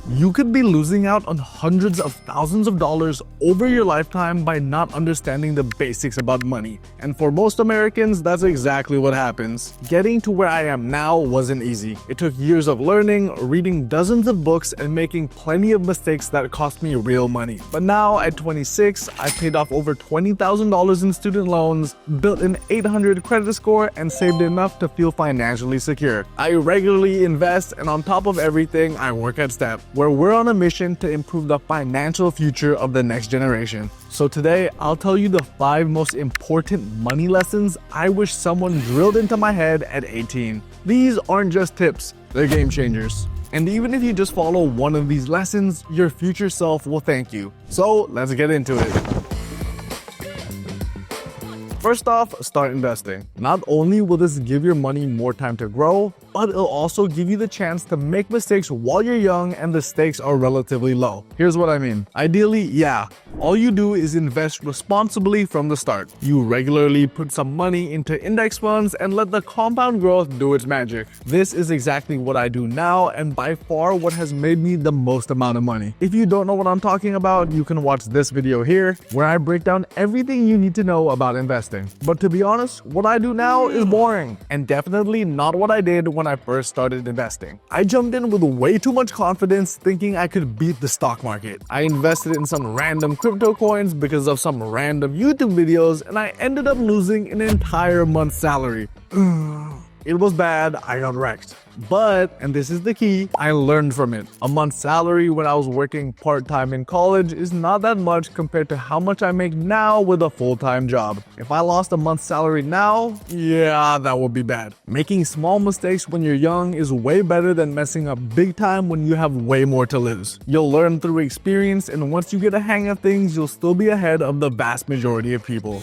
You could be losing out on hundreds of thousands of dollars over your lifetime by not understanding the basics about money. And for most Americans, that's exactly what happens. Getting to where I am now wasn't easy. It took years of learning, reading dozens of books, and making plenty of mistakes that cost me real money. But now, at 26, I paid off over $20,000 in student loans, built an 800 credit score, and saved enough to feel financially secure. I regularly invest, and on top of everything, I work at Step, where we're on a mission to improve the financial future of the next generation. So today, I'll tell you the 5 most important money lessons I wish someone drilled into my head at 18. These aren't just tips, they're game changers. And even if you just follow one of these lessons, your future self will thank you. So let's get into it. First off, start investing. Not only will this give your money more time to grow, but it'll also give you the chance to make mistakes while you're young and the stakes are relatively low. Here's what I mean. Ideally, yeah, all you do is invest responsibly from the start. You regularly put some money into index funds and let the compound growth do its magic. This is exactly what I do now, and by far what has made me the most amount of money. If you don't know what I'm talking about, you can watch this video here, where I break down everything you need to know about investing. But to be honest, what I do now is boring, and definitely not what I did when I first started investing. I jumped in with way too much confidence, thinking I could beat the stock market. I invested in some random crypto coins because of some random YouTube videos, and I ended up losing an entire month's salary. It was bad, I got wrecked. But, and this is the key, I learned from it. A month's salary when I was working part-time in college is not that much compared to how much I make now with a full-time job. If I lost a month's salary now, yeah, that would be bad. Making small mistakes when you're young is way better than messing up big time when you have way more to lose. You'll learn through experience, and once you get a hang of things, you'll still be ahead of the vast majority of people.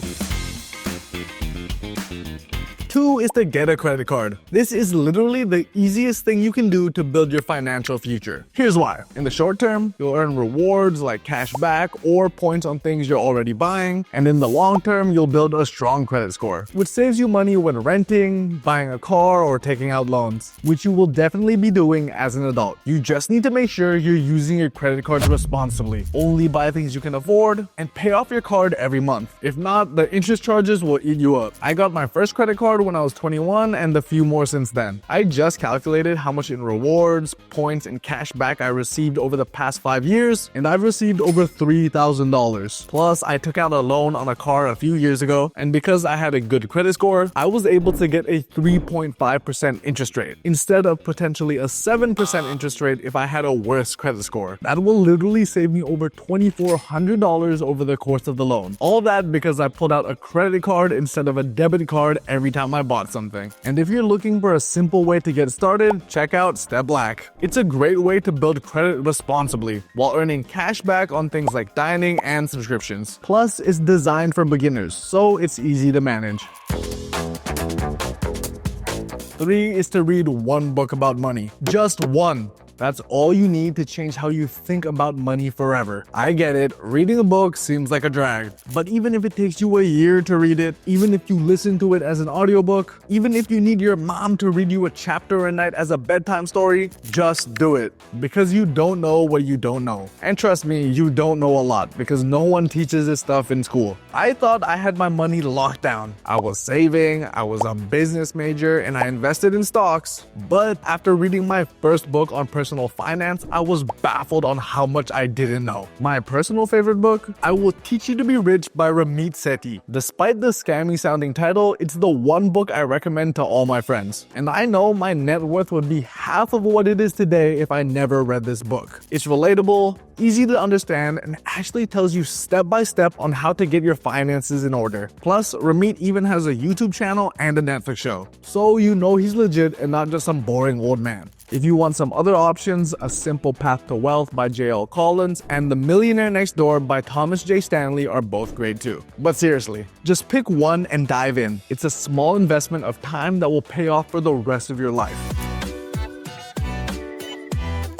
2 is to get a credit card. This is literally the easiest thing you can do to build your financial future. Here's why. In the short term, you'll earn rewards like cash back or points on things you're already buying. And in the long term, you'll build a strong credit score, which saves you money when renting, buying a car, or taking out loans, which you will definitely be doing as an adult. You just need to make sure you're using your credit cards responsibly. Only buy things you can afford and pay off your card every month. If not, the interest charges will eat you up. I got my first credit card when I was 21 and a few more since then. I just calculated how much in rewards, points, and cash back I received over the past 5 years, and I've received over $3,000. Plus, I took out a loan on a car a few years ago, and because I had a good credit score, I was able to get a 3.5% interest rate instead of potentially a 7% interest rate if I had a worse credit score. That will literally save me over $2,400 over the course of the loan. All that because I pulled out a credit card instead of a debit card every time I bought something. And if you're looking for a simple way to get started, check out Step Black. It's a great way to build credit responsibly while earning cash back on things like dining and subscriptions. Plus, it's designed for beginners, so it's easy to manage. 3 is to read one book about money. Just one. That's all you need to change how you think about money forever. I get it, reading a book seems like a drag, but even if it takes you a year to read it, even if you listen to it as an audiobook, even if you need your mom to read you a chapter a night as a bedtime story, just do it. Because you don't know what you don't know. And trust me, you don't know a lot because no one teaches this stuff in school. I thought I had my money locked down. I was saving, I was a business major, and I invested in stocks. But after reading my first book on personal finance, I was baffled on how much I didn't know. My personal favorite book, I Will Teach You to Be Rich by Ramit Sethi. Despite the scammy sounding title, it's the one book I recommend to all my friends. And I know my net worth would be half of what it is today if I never read this book. It's relatable, easy to understand, and actually tells you step by step on how to get your finances in order. Plus, Ramit even has a YouTube channel and a Netflix show. So you know he's legit and not just some boring old man. If you want some other options, A Simple Path to Wealth by J.L. Collins and The Millionaire Next Door by Thomas J. Stanley are both great too. But seriously, just pick one and dive in. It's a small investment of time that will pay off for the rest of your life.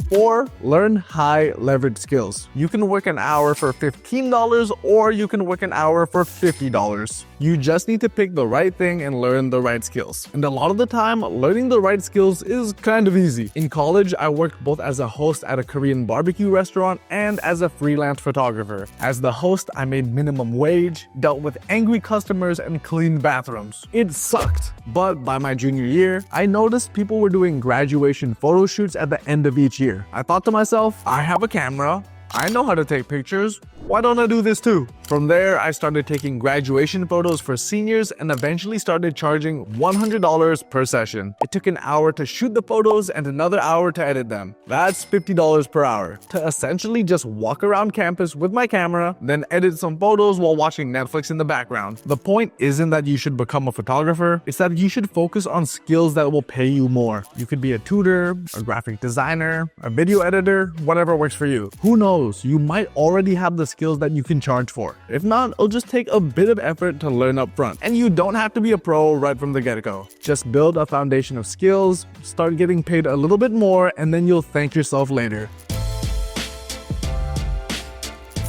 4, learn high leverage skills. You can work an hour for $15 or you can work an hour for $50. You just need to pick the right thing and learn the right skills. And a lot of the time, learning the right skills is kind of easy. In college, I worked both as a host at a Korean barbecue restaurant and as a freelance photographer. As the host, I made minimum wage, dealt with angry customers, and cleaned bathrooms. It sucked. But by my junior year, I noticed people were doing graduation photo shoots at the end of each year. I thought to myself, I have a camera, I know how to take pictures, why don't I do this too? From there, I started taking graduation photos for seniors and eventually started charging $100 per session. It took an hour to shoot the photos and another hour to edit them. That's $50 per hour to essentially just walk around campus with my camera, then edit some photos while watching Netflix in the background. The point isn't that you should become a photographer, it's that you should focus on skills that will pay you more. You could be a tutor, a graphic designer, a video editor, whatever works for you. Who knows, you might already have the skills that you can charge for. If not, it'll just take a bit of effort to learn up front. And you don't have to be a pro right from the get-go. Just build a foundation of skills, start getting paid a little bit more, and then you'll thank yourself later.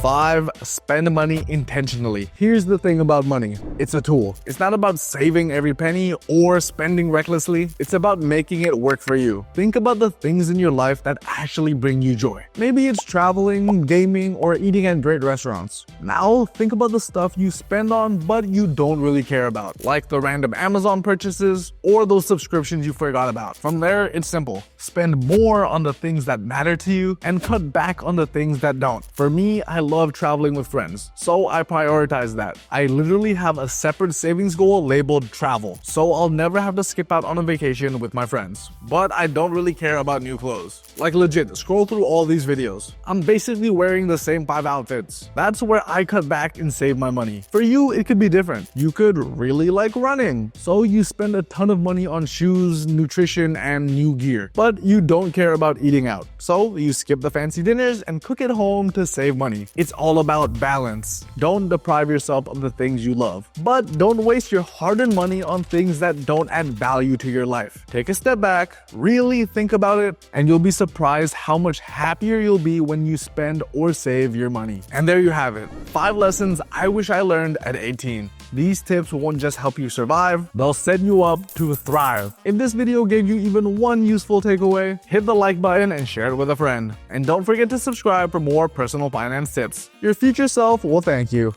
5. Spend money intentionally. Here's the thing about money. It's a tool. It's not about saving every penny or spending recklessly. It's about making it work for you. Think about the things in your life that actually bring you joy. Maybe it's traveling, gaming, or eating at great restaurants. Now think about the stuff you spend on but you don't really care about, like the random Amazon purchases or those subscriptions you forgot about. From there, it's simple. Spend more on the things that matter to you and cut back on the things that don't. For me, I love traveling with friends, so I prioritize that. I literally have a separate savings goal labeled travel, so I'll never have to skip out on a vacation with my friends. But I don't really care about new clothes. Like legit, scroll through all these videos. I'm basically wearing the same 5 outfits. That's where I cut back and save my money. For you, it could be different. You could really like running, so you spend a ton of money on shoes, nutrition, and new gear. But you don't care about eating out, so you skip the fancy dinners and cook at home to save money. It's all about balance. Don't deprive yourself of the things you love, but don't waste your hard-earned money on things that don't add value to your life. Take a step back, really think about it, and you'll be surprised how much happier you'll be when you spend or save your money. And there you have it. 5 lessons I wish I learned at 18. These tips won't just help you survive, they'll set you up to thrive. If this video gave you even one useful takeaway, hit the like button and share it with a friend. And don't forget to subscribe for more personal finance tips. Your future self will thank you.